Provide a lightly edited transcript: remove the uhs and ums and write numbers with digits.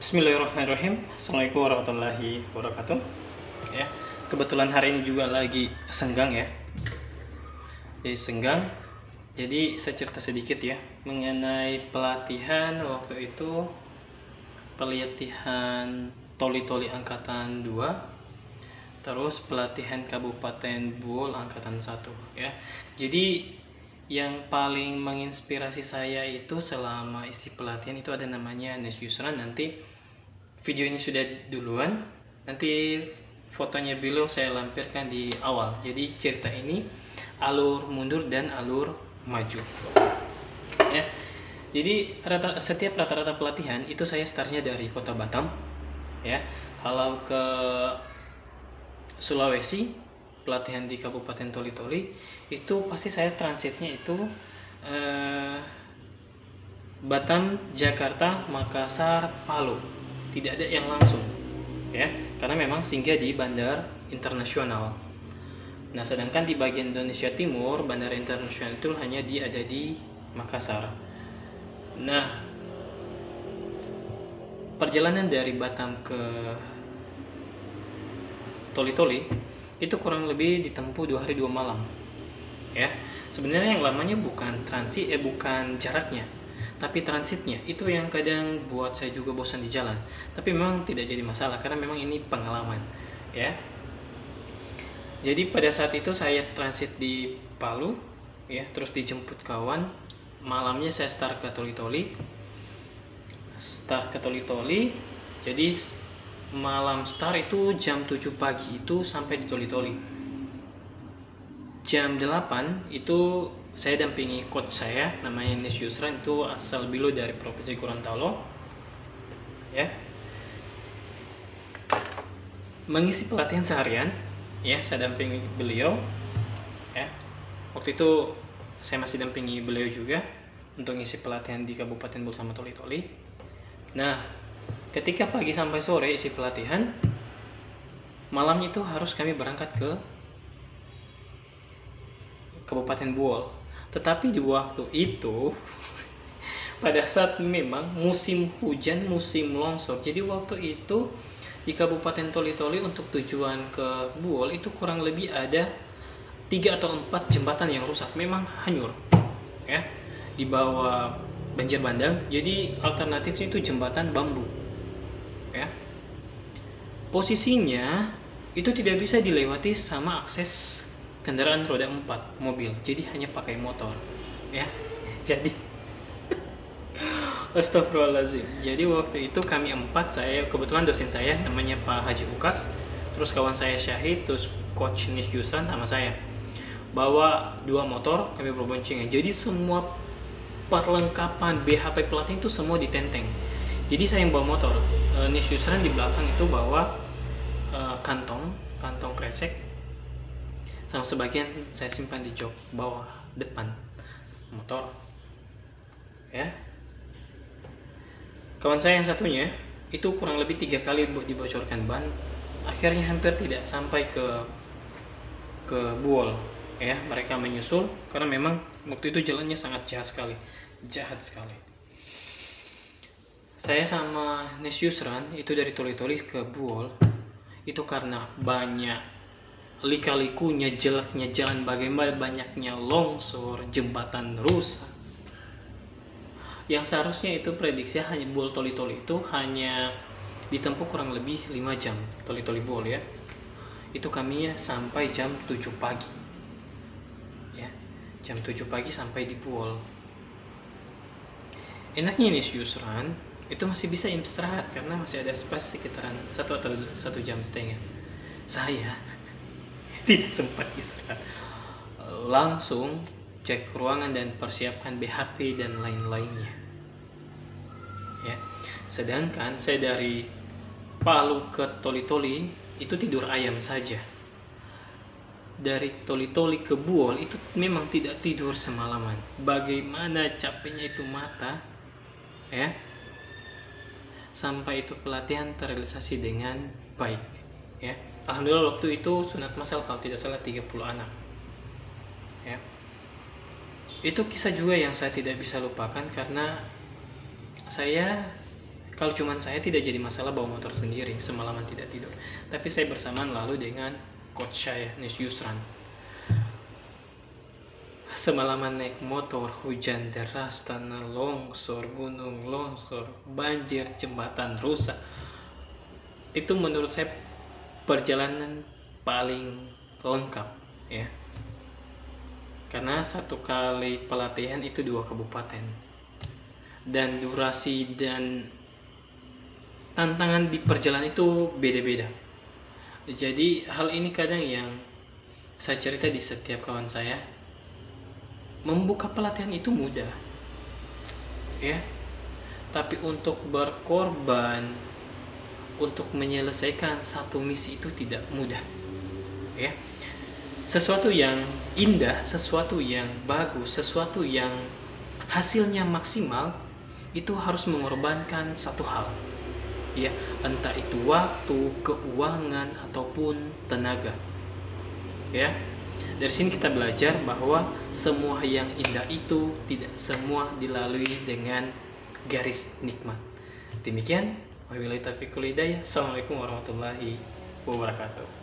Bismillahirrahmanirrahim. Assalamualaikum warahmatullahi wabarakatuh. Ya, kebetulan hari ini juga lagi senggang ya. Jadi senggang. Jadi saya cerita sedikit ya mengenai pelatihan waktu itu, pelatihan Toli-Toli Angkatan 2, terus pelatihan Kabupaten Buol Angkatan 1 ya. Jadi yang paling menginspirasi saya itu selama isi pelatihan itu ada namanya Nes Yusran. Nanti video ini sudah duluan, nanti fotonya beliau saya lampirkan di awal. Jadi cerita ini alur mundur dan alur maju ya. Jadi setiap rata-rata pelatihan itu saya startnya dari kota Batam ya. Kalau ke Sulawesi, pelatihan di Kabupaten Toli-Toli itu pasti saya transitnya itu Batam, Jakarta, Makassar, Palu. Tidak ada yang langsung ya, karena memang singgah di bandar internasional. Nah, sedangkan di bagian Indonesia Timur, bandara internasional itu hanya ada di Makassar. Nah, perjalanan dari Batam ke Toli-Toli itu kurang lebih ditempuh 2 hari 2 malam ya. Sebenarnya yang lamanya bukan bukan jaraknya, tapi transitnya itu yang kadang buat saya juga bosan di jalan. Tapi memang tidak jadi masalah karena memang ini pengalaman ya. Jadi pada saat itu saya transit di Palu ya, terus dijemput kawan. Malamnya saya start ke Toli-Toli. Jadi malam start itu jam 7 pagi itu sampai di Toli-Toli. Jam 8 itu saya dampingi coach saya namanya Nes Yusran, itu asal Bilo dari Provinsi Gorontalo ya. Mengisi pelatihan seharian ya, saya dampingi beliau ya. Waktu itu saya masih dampingi beliau juga untuk ngisi pelatihan di Kabupaten Buol sama Toli-Toli. Nah, ketika pagi sampai sore isi pelatihan, malamnya itu harus kami berangkat ke Kabupaten Buol. Tetapi di waktu itu pada saat memang musim hujan, musim longsor. Jadi waktu itu di Kabupaten Toli-Toli untuk tujuan ke Buol itu kurang lebih ada 3 atau 4 jembatan yang rusak, memang hanyur ya, di bawah banjir bandang. Jadi alternatifnya itu jembatan bambu ya. Posisinya itu tidak bisa dilewati sama akses kendaraan roda 4 mobil, jadi hanya pakai motor ya. Jadi astagfirullahaladzim. Jadi waktu itu kami 4, saya kebetulan dosen saya namanya Pak Haji Ukas, terus kawan saya Syahid, terus coach Nes Yusran sama saya bawa 2 motor, kami berboncengan. Jadi semua perlengkapan BHP pelatih itu semua ditenteng. Jadi saya yang bawa motor, Nes Yusran di belakang itu bawa kantong kresek, sama sebagian saya simpan di jok bawah depan motor ya. Kawan saya yang satunya itu kurang lebih 3 kali dibocorkan ban, akhirnya hampir tidak sampai ke Buol ya. Mereka menyusul karena memang waktu itu jalannya sangat jahat sekali. Saya sama Nes Yusran itu dari Toli-Toli ke Buol itu karena banyak lika-likunya, jeleknya jalan, bagaimana banyaknya longsor, jembatan rusak. Yang seharusnya itu prediksi hanya Buol Toli-Toli itu hanya ditempuh kurang lebih 5 jam Toli-Toli Buol ya. Itu kami sampai jam 7 pagi ya. Jam 7 pagi sampai di Buol. Enaknya Nes Yusran itu masih bisa istirahat karena masih ada space sekitaran 1 atau 1,5 jam. Saya tidak sempat istirahat, langsung cek ruangan dan persiapkan BHP dan lain-lainnya ya. Sedangkan saya dari Palu ke Toli-Toli itu tidur ayam saja. Dari Toli-Toli ke Buol itu memang tidak tidur semalaman. Bagaimana capeknya itu mata ya. Sampai itu pelatihan terrealisasi dengan baik ya. Alhamdulillah waktu itu sunat masal kalau tidak salah 30 anak ya. Itu kisah juga yang saya tidak bisa lupakan karena saya Kalau cuman saya tidak jadi masalah bawa motor sendiri, semalaman tidak tidur. Tapi saya bersamaan lalu dengan coach saya, Nis Yusran. Semalaman naik motor, hujan deras, tanah longsor, gunung longsor, banjir, jembatan rusak. Itu menurut saya perjalanan paling lengkap ya. Karena satu kali pelatihan itu 2 kabupaten. Dan durasi dan tantangan di perjalanan itu beda-beda. Jadi hal ini kadang yang saya cerita di setiap kawan saya. Membuka pelatihan itu mudah, ya. Tapi untuk berkorban, untuk menyelesaikan satu misi itu tidak mudah, ya. Sesuatu yang indah, sesuatu yang bagus, sesuatu yang hasilnya maksimal, itu harus mengorbankan satu hal, ya. Entah itu waktu, keuangan, ataupun tenaga, ya. Dari sini kita belajar bahwa semua yang indah itu tidak semua dilalui dengan garis nikmat. Demikian, wabillahi taufiq wal hidayah. Assalamualaikum warahmatullahi wabarakatuh.